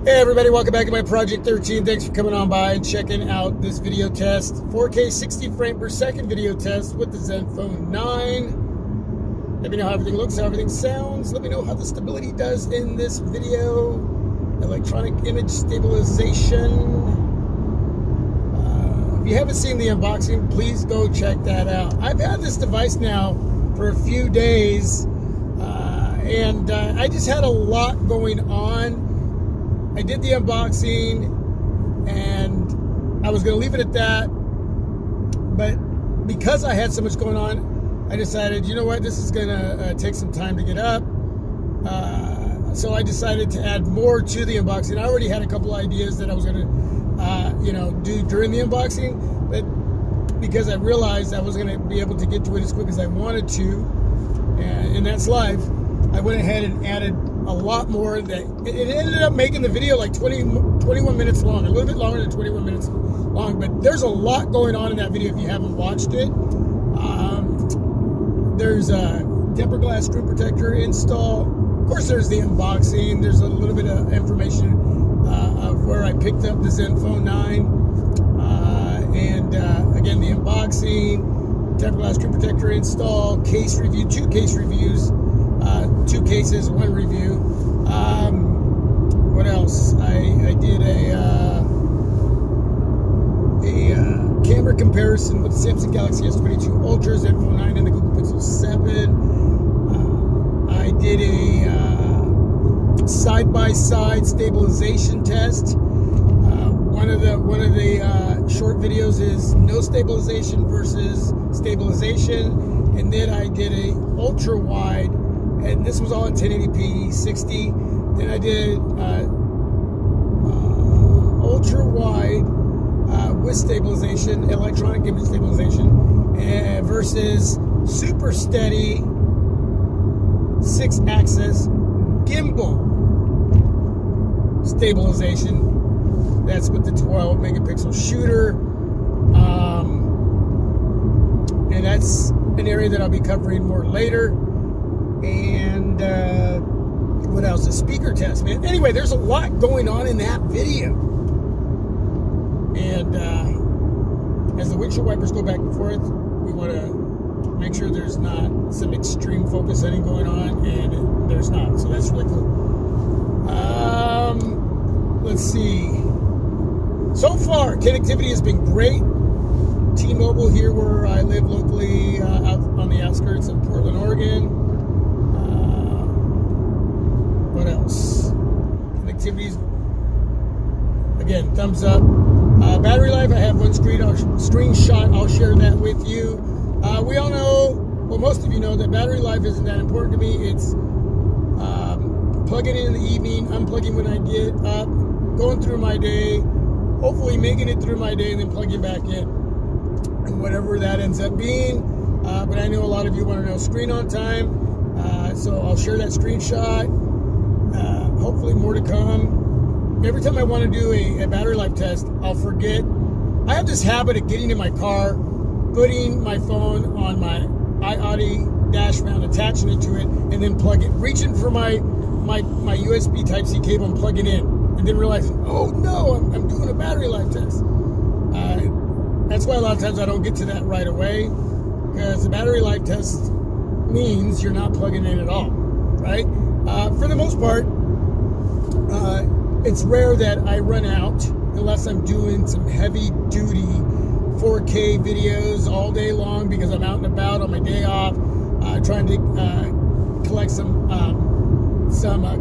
Hey everybody, welcome back to my Project 13. Thanks for coming on by and checking out this video test. 4K 60 frame per second video test with the Zenfone 9. Let me know how everything looks, how everything sounds. Let me know how the stability does in this video. Electronic image stabilization. If you haven't seen the unboxing, please go check that out. I've had this device now for a few days, and I just had a lot going on. I did the unboxing and I was going to leave it at that, but because I had so much going on, I decided, you know what, this is going to take some time to get up. So I decided to add more to the unboxing. I already had a couple ideas that I was going to, do during the unboxing, but because I realized I wasn't going to be able to get to it as quick as I wanted to, and that's life, I went ahead and added a lot more. That it ended up making the video like 21 minutes long, a little bit longer than 21 minutes long, but there's a lot going on in that video if you haven't watched it. There's a tempered glass screen protector install. Of course, there's the unboxing. There's a little bit of information of where I picked up the Zenfone 9. Again, the unboxing, tempered glass screen protector install, case review, 2 case reviews, 2 cases, 1 review. What else? I did a camera comparison with the Samsung Galaxy S22 Ultra, Zenfone 9, and the Google Pixel 7. I did a side-by-side stabilization test. One of the short videos is no stabilization versus stabilization, and then I did a ultra wide, and this was all at 1080p 60. Then I did ultra wide with stabilization, electronic image stabilization, versus super steady 6-axis gimbal stabilization. That's with the 12 megapixel shooter. And that's an area that I'll be covering more later. And what else? A speaker test, man. Anyway, there's a lot going on in that video. And as the windshield wipers go back and forth, we want to make sure there's not some extreme focus setting going on, and there's not. So that's really cool. Let's see. So far, connectivity has been great. T-Mobile here where I live locally, out on the outskirts of Portland, Oregon. What else? Connectivity's, again, thumbs up. Battery life, I have one screenshot. I'll share that with you. We all know, well, most of you know that battery life isn't that important to me. It's plugging in the evening, unplugging when I get up, going through my day, hopefully making it through my day, and then plugging back in. And whatever that ends up being. But I know a lot of you want to know screen on time. So I'll share that screenshot. Hopefully more to come. Every time I want to do a battery life test, I'll forget. I have this habit of getting in my car, putting my phone on my iAudi dash mount, attaching it to it, and then reaching for my USB Type-C cable and plugging in. And then realizing, oh no, I'm doing a battery life test. That's why a lot of times I don't get to that right away, because the battery life test means you're not plugging in at all, right? For the most part, it's rare that I run out unless I'm doing some heavy-duty 4K videos all day long because I'm out and about on my day off, trying to collect some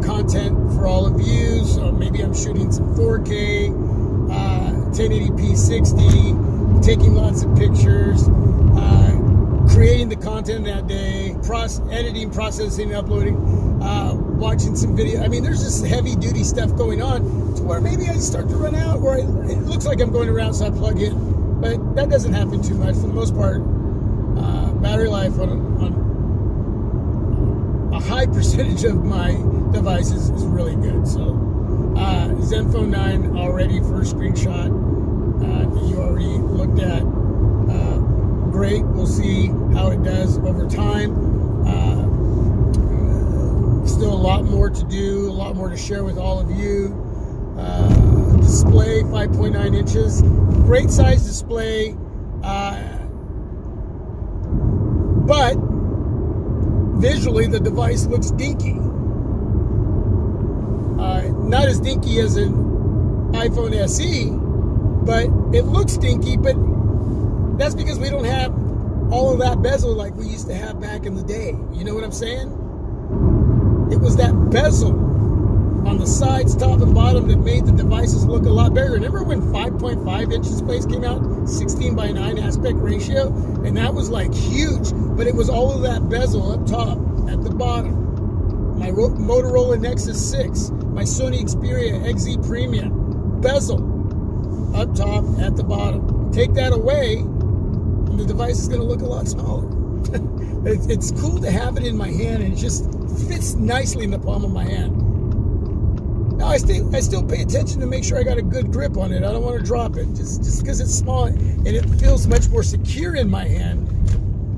content for all of you. So maybe I'm shooting some 4K, 1080p 60, taking lots of pictures, creating the content that day, editing, processing, uploading, watching some video. I mean, there's just heavy duty stuff going on to where maybe I start to run out, or it looks like I'm going around, so I plug in. But that doesn't happen too much. For the most part, battery life on a high percentage of my devices is really good. So Zenfone 9 already, first screenshot that you already looked at. Great. We'll see how it does over time. Still a lot more to do, a lot more to share with all of you. display, 5.9 inches. Great size display. But visually, the device looks dinky. Not as dinky as an iPhone SE, but it looks dinky. But that's because we don't have all of that bezel like we used to have back in the day. You know what I'm saying? It was that bezel on the sides, top, and bottom that made the devices look a lot better. Remember when 5.5 inch displays came out, 16:9 aspect ratio, and that was like huge, but it was all of that bezel up top, at the bottom. My Motorola Nexus 6, my Sony Xperia XZ Premium, bezel up top, at the bottom. Take that away, and the device is going to look a lot smaller. It's cool to have it in my hand, and it just fits nicely in the palm of my hand. Now, I still pay attention to make sure I got a good grip on it. I don't want to drop it. Just because it's small and it feels much more secure in my hand,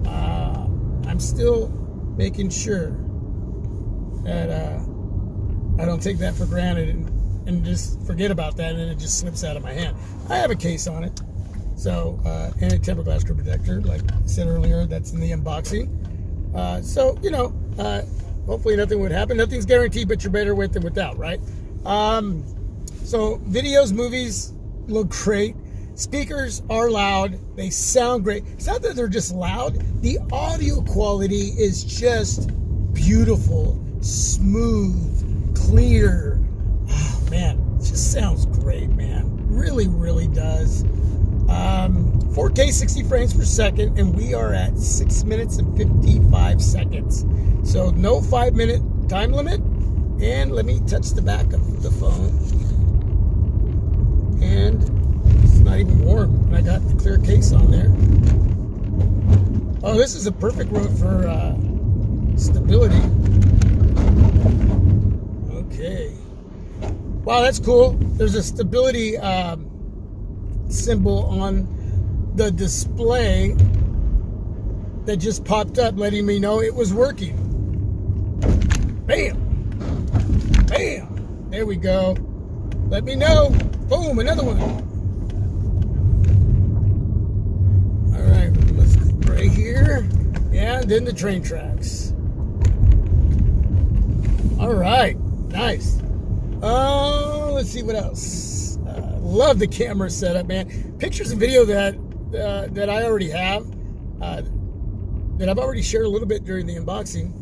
I'm still making sure that I don't take that for granted and just forget about that, and then it just slips out of my hand. I have a case on it. So, and a tempered glass screen protector, like I said earlier, that's in the unboxing. So, you know, hopefully nothing would happen. Nothing's guaranteed, but you're better with than without, right? So videos, movies look great. Speakers are loud. They sound great. It's not that they're just loud. The audio quality is just beautiful, smooth, clear. Oh, man, it just sounds great, man. Really, really does. 4K 60 frames per second, and we are at 6 minutes and 55 seconds. So no 5-minute time limit. And let me touch the back of the phone. And it's not even warm. And I got the clear case on there. Oh, this is a perfect road for stability. Okay. Wow, that's cool. There's a stability symbol on the display that just popped up, letting me know it was working. Bam! Bam! There we go. Let me know. Boom, another one. All right, let's go right here. Yeah, then the train tracks. All right, nice. Let's see what else. Love the camera setup, man. Pictures and video that I already have, that I've already shared a little bit during the unboxing.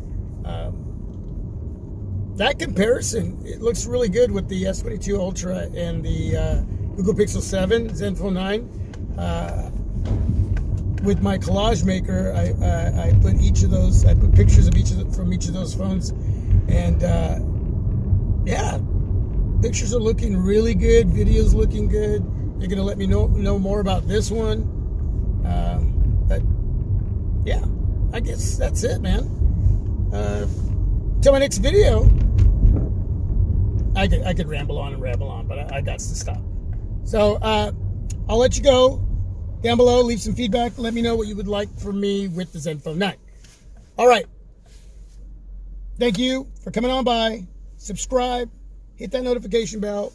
That comparison, it looks really good with the S22 Ultra and the Google Pixel 7, Zenfone 9. With my collage maker, I put each of those, I put pictures of from each of those phones, and yeah, pictures are looking really good, videos looking good. You're gonna let me know more about this one, but yeah, I guess that's it, man. Till my next video. I could ramble on, but I got to stop. So I'll let you go. Down below, leave some feedback. Let me know what you would like from me with the Zenfone 9. All right. Thank you for coming on by. Subscribe. Hit that notification bell.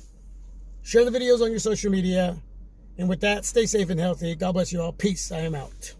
Share the videos on your social media. And with that, stay safe and healthy. God bless you all. Peace. I am out.